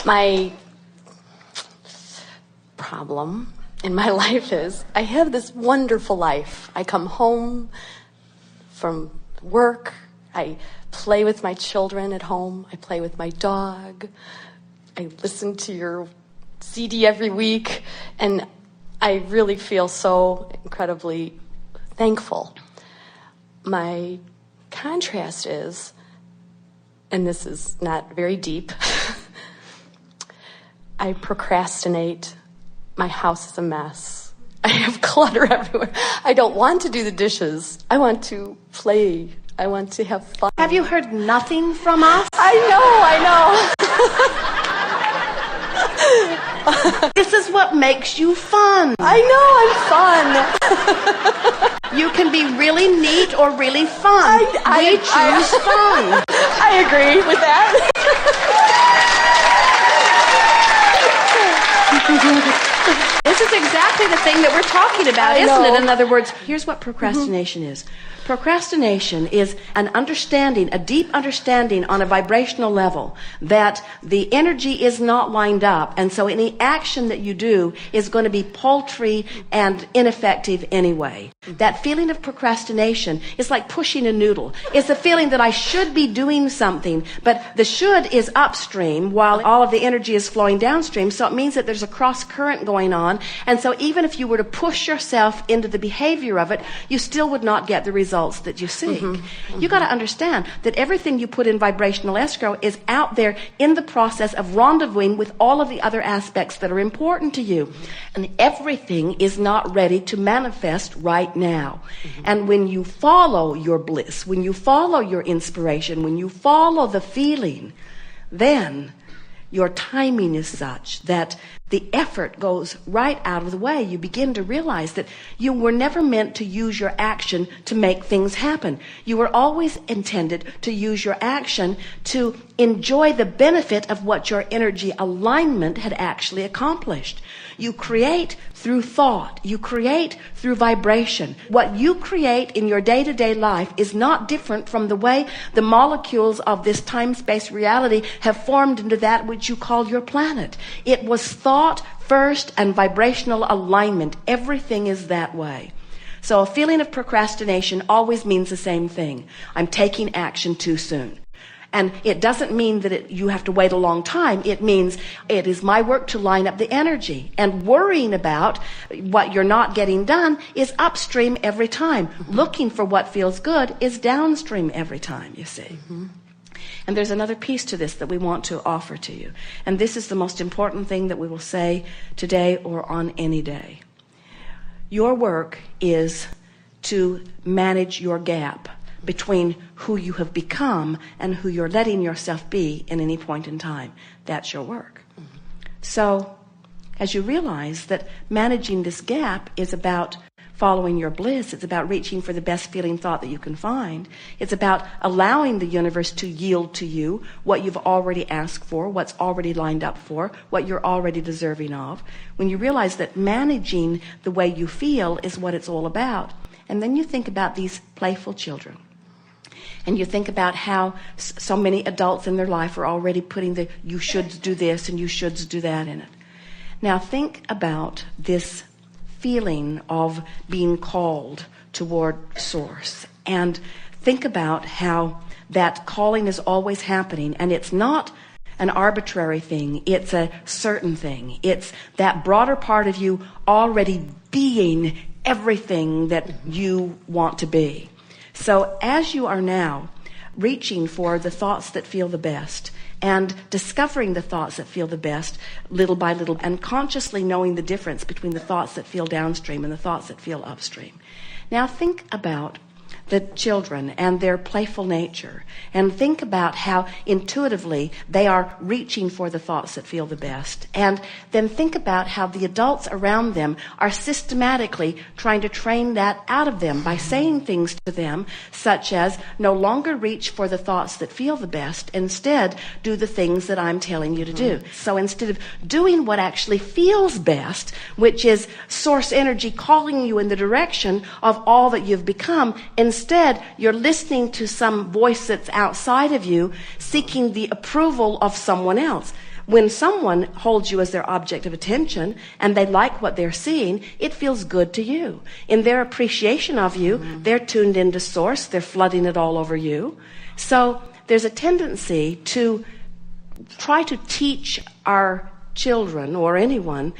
My problem in my life is I have this wonderful life. I come home from work. I play with my children at home. I play with my dog. I listen to your CD every week. And I really feel so incredibly thankful. My contrast is, and this is not very deep, I procrastinate. My house is a mess. I have clutter everywhere. I don't want to do the dishes. I want to play. I want to have fun. Have you heard nothing from us? I know. This is what makes you fun. I know, I'm fun. You can be really neat or really fun. We choose fun. I agree with that. This is exactly the thing that we're talking about, isn't it? In other words, here's what procrastination is. Procrastination is an understanding, a deep understanding on a vibrational level that the energy is not lined up, and so any action that you do is going to be paltry and ineffective anyway. That feeling of procrastination is like pushing a noodle. It's the feeling that I should be doing something, but the should is upstream while all of the energy is flowing downstream, so it means that there's a cross current going on, and so even if you were to push yourself into the behavior of it, you still would not get the results that you seek. You got to understand that everything you put in vibrational escrow is out there in the process of rendezvousing with all of the other aspects that are important to you. And everything is not ready to manifest right now. And when you follow your bliss, when you follow your inspiration, when you follow the feeling, then your timing is such that the effort goes right out of the way. You begin to realize that you were never meant to use your action to make things happen. You were always intended to use your action to enjoy the benefit of what your energy alignment had actually accomplished. You create through thought. You create through vibration. What you create in your day-to-day life is not different from the way the molecules of this time-space reality have formed into that which you call your planet. It was thought first and vibrational alignment. Everything is that way. So a feeling of procrastination always means the same thing. I'm taking action too soon. And it doesn't mean that you have to wait a long time. It means it is my work to line up the energy. And worrying about what you're not getting done is upstream every time. Looking for what feels good is downstream every time, you see. And there's another piece to this that we want to offer to you. And this is the most important thing that we will say today or on any day. Your work is to manage your gap between who you have become and who you're letting yourself be in any point in time. That's your work. So, as you realize that managing this gap is about following your bliss, it's about reaching for the best feeling thought that you can find. It's about allowing the universe to yield to you what you've already asked for, what's already lined up for, what you're already deserving of. When you realize that managing the way you feel is what it's all about. And then you think about these playful children. And you think about how so many adults in their life are already putting the you shoulds do this and you shoulds do that in it. Now think about this feeling of being called toward Source. And think about how that calling is always happening. And it's not an arbitrary thing. It's a certain thing. It's that broader part of you already being everything that you want to be. So as you are now reaching for the thoughts that feel the best and discovering the thoughts that feel the best little by little and consciously knowing the difference between the thoughts that feel downstream and the thoughts that feel upstream. Now think about the children and their playful nature, and think about how intuitively they are reaching for the thoughts that feel the best. And then think about how the adults around them are systematically trying to train that out of them by saying things to them such as, no longer reach for the thoughts that feel the best, instead do the things that I'm telling you to do. So instead of doing what actually feels best, which is source energy calling you in the direction of all that you've become, instead you're listening to some voice that's outside of you seeking the approval of someone else. when someone holds you as their object of attention and they like what they're seeing, it feels good to you. In their appreciation of you, they're tuned into source, they're flooding it all over you. So there's a tendency to try to teach our children or anyone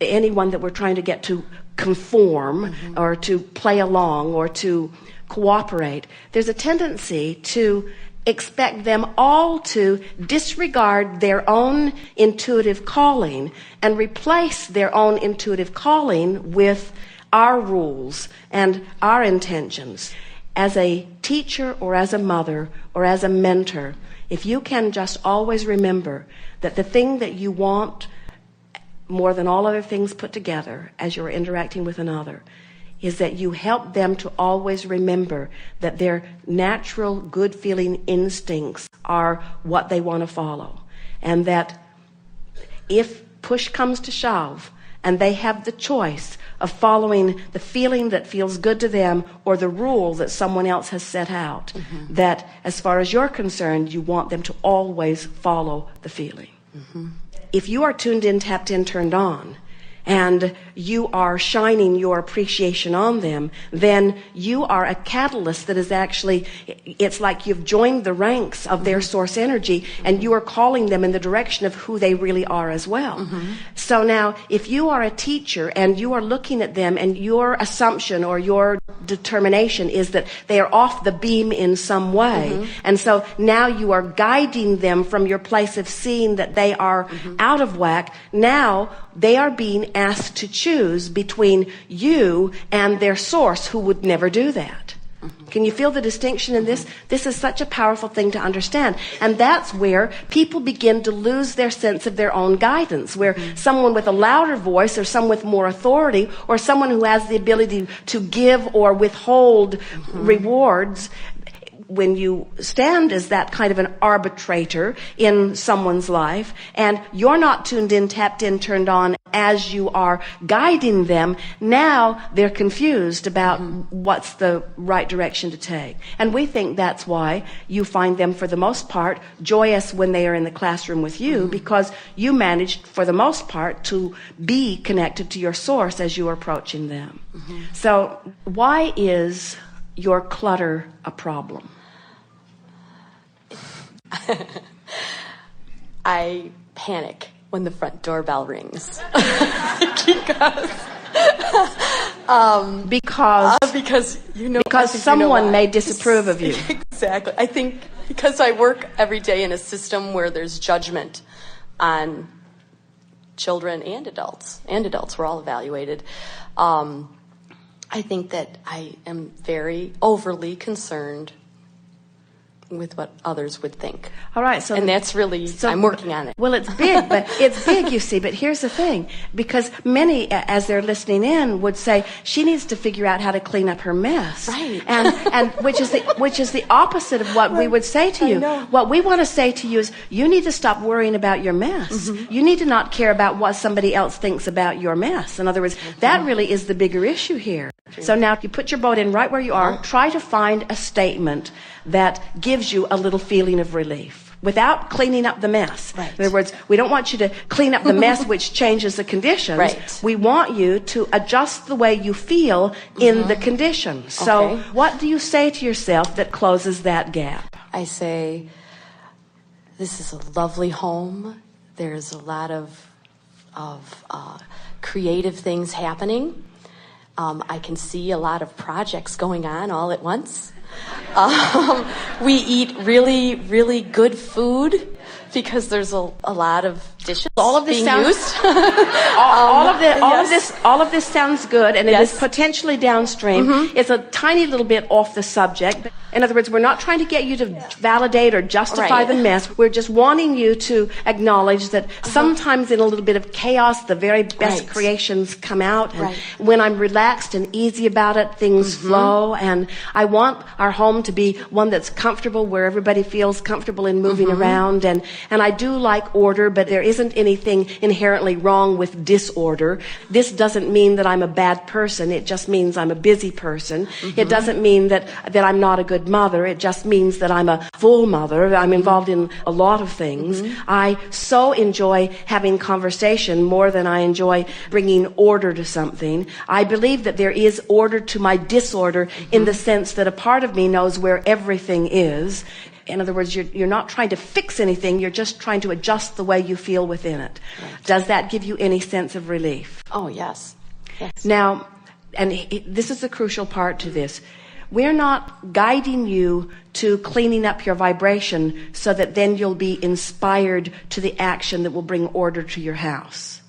that we're trying to get to conform or to play along or to cooperate. There's a tendency to expect them all to disregard their own intuitive calling and replace their own intuitive calling with our rules and our intentions. As a teacher or as a mother or as a mentor, if you can just always remember that the thing that you want more than all other things put together as you're interacting with another is that you help them to always remember that their natural good feeling instincts are what they want to follow. And that if push comes to shove and they have the choice of following the feeling that feels good to them or the rule that someone else has set out, that as far as you're concerned, you want them to always follow the feeling. If you are tuned in, tapped in, turned on, and you are shining your appreciation on them, then you are a catalyst that is actually, it's like you've joined the ranks of their source energy and you are calling them in the direction of who they really are as well. So now, if you are a teacher and you are looking at them and your assumption or your determination is that they are off the beam in some way, and so now you are guiding them from your place of seeing that they are out of whack, now they are being asked to choose between you and their source, who would never do that. Can you feel the distinction in this? This is such a powerful thing to understand. And that's where people begin to lose their sense of their own guidance, where someone with a louder voice or someone with more authority or someone who has the ability to give or withhold rewards, when you stand as that kind of an arbitrator in someone's life and you're not tuned in, tapped in, turned on as you are guiding them, now they're confused about what's the right direction to take. And we think that's why you find them, for the most part, joyous when they are in the classroom with you, because you managed, for the most part, to be connected to your source as you are approaching them. So why is your clutter a problem? I panic when the front doorbell rings. Because someone may disapprove of you. Exactly. I think because I work every day in a system where there's judgment on children and adults. We're all evaluated. I think that I am very overly concerned with what others would think. All right, so and that's really, I'm working on it. Well, it's big, you see, but here's the thing, because many, as they're listening in, would say she needs to figure out how to clean up her mess. Right. And which is the opposite of what we would say to you. What we want to say to you is, you need to stop worrying about your mess. You need to not care about what somebody else thinks about your mess. In other words, that really is the bigger issue here. So now you put your boat in right where you are, try to find a statement that gives you a little feeling of relief without cleaning up the mess. Right. In other words, we don't want you to clean up the mess which changes the conditions. Right. We want you to adjust the way you feel in the conditions. So what do you say to yourself that closes that gap? I say, this is a lovely home. There's a lot of creative things happening. I can see a lot of projects going on all at once. We eat really, really good food because there's a lot of dishes being used. all of this sounds good, and it is potentially downstream. It's a tiny little bit off the subject. In other words, we're not trying to get you to validate or justify the mess. We're just wanting you to acknowledge that sometimes in a little bit of chaos, the very best creations come out. And when I'm relaxed and easy about it, things flow. And I want our home to be one that's comfortable, where everybody feels comfortable in moving around. And and I do like order, but there isn't anything inherently wrong with disorder. This doesn't mean that I'm a bad person. It just means I'm a busy person. It doesn't mean that I'm not a good mother. It just means that I'm a full mother. I'm involved in a lot of things. I so enjoy having conversation more than I enjoy bringing order to something. I believe that there is order to my disorder in the sense that a part of me knows where everything is. In other words, you're not trying to fix anything. You're just trying to adjust the way you feel within it. Right. Does that give you any sense of relief? Oh, yes. Yes. Now, and this is the crucial part to this. We're not guiding you to cleaning up your vibration so that then you'll be inspired to the action that will bring order to your house.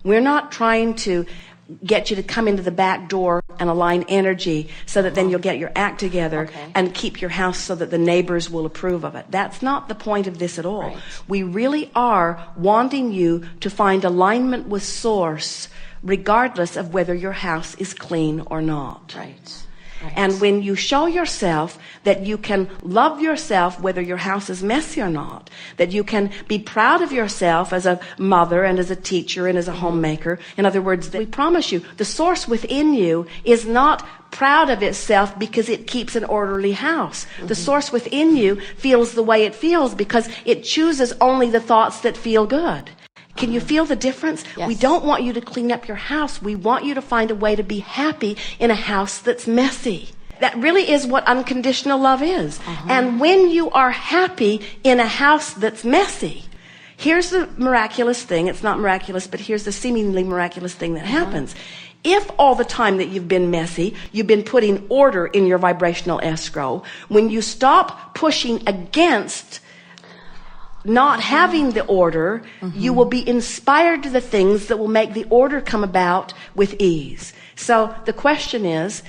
We're not trying to get you to come into the back door and align energy so that then you'll get your act together and keep your house so that the neighbors will approve of it. That's not the point of this at all. Right. We really are wanting you to find alignment with Source regardless of whether your house is clean or not. Right. Right. And when you show yourself that you can love yourself whether your house is messy or not, that you can be proud of yourself as a mother and as a teacher and as a homemaker, in other words, we promise you, the Source within you is not proud of itself because it keeps an orderly house. The Source within you feels the way it feels because it chooses only the thoughts that feel good. Can you feel the difference? Yes. We don't want you to clean up your house. We want you to find a way to be happy in a house that's messy. That really is what unconditional love is. And when you are happy in a house that's messy, here's the miraculous thing. It's not miraculous, but here's the seemingly miraculous thing that happens. If all the time that you've been messy, you've been putting order in your vibrational escrow, when you stop pushing against not having the order, you will be inspired to the things that will make the order come about with ease. So the question is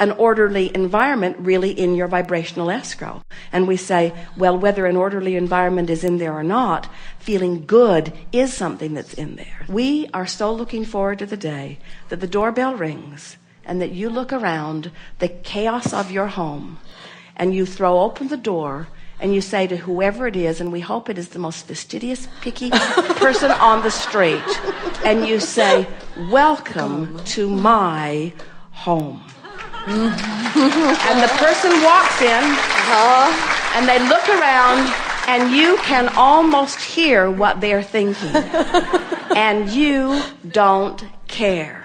an orderly environment really in your vibrational escrow? And we say, well, whether an orderly environment is in there or not, feeling good is something that's in there. We are so looking forward to the day that the doorbell rings and that you look around the chaos of your home and you throw open the door and you say to whoever it is, and we hope it is the most fastidious, picky person on the street, and you say, welcome to my home. And the person walks in, and they look around, and you can almost hear what they're thinking. And you don't care.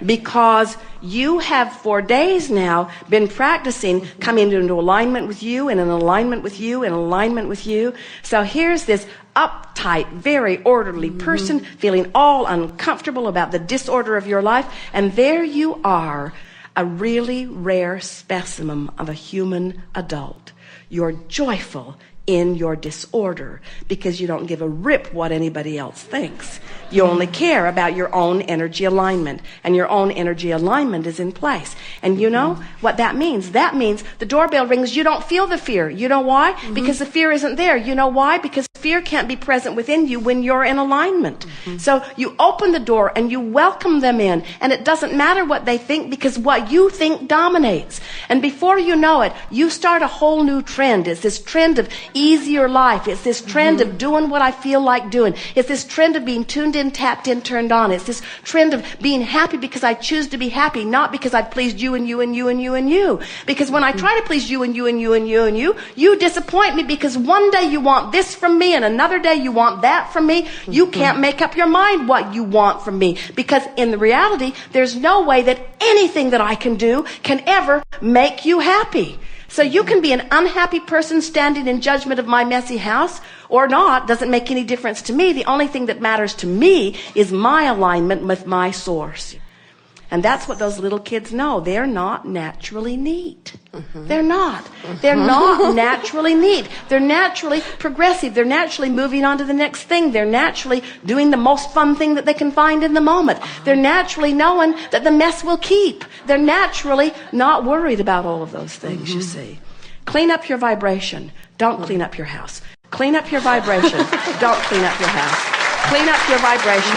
Because you have for days now been practicing coming into alignment with you and in alignment with you and alignment with you. So here's this uptight, very orderly person feeling all uncomfortable about the disorder of your life. And there you are, a really rare specimen of a human adult. You're joyful in your disorder because you don't give a rip what anybody else thinks. You only care about your own energy alignment, and your own energy alignment is in place. And you know what that means? That means the doorbell rings, you don't feel the fear. You know why? Because the fear isn't there. You know why? Because fear can't be present within you when you're in alignment. So you open the door and you welcome them in, and it doesn't matter what they think because what you think dominates. And before you know it, you start a whole new trend. It's this trend of easier life. It's this trend of doing what I feel like doing. It's this trend of being tuned in, tapped in, turned on. It's this trend of being happy because I choose to be happy, not because I've pleased you and you and you and you and you. Because when I try to please you and you and you and you and you disappoint me because one day you want this from me and another day you want that from me. You can't make up your mind what you want from me because in the reality, there's no way that anything that I can do can ever make you happy. So you can be an unhappy person standing in judgment of my messy house or not. Doesn't make any difference to me. The only thing that matters to me is my alignment with my Source. And that's what those little kids know. They're not naturally neat. They're not. They're not naturally neat. They're naturally progressive. They're naturally moving on to the next thing. They're naturally doing the most fun thing that they can find in the moment. They're naturally knowing that the mess will keep. They're naturally not worried about all of those things, you see. Clean up your vibration. Don't clean up your house. Clean up your vibration. Don't clean up your house. Clean up your vibration.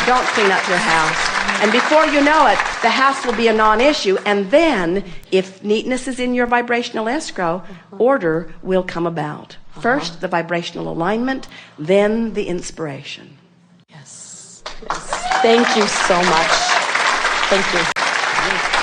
Don't clean up your house. And before you know it, the house will be a non-issue. And then, if neatness is in your vibrational escrow, order will come about. First, the vibrational alignment, then the inspiration. Yes. Yes. Thank you so much. Thank you.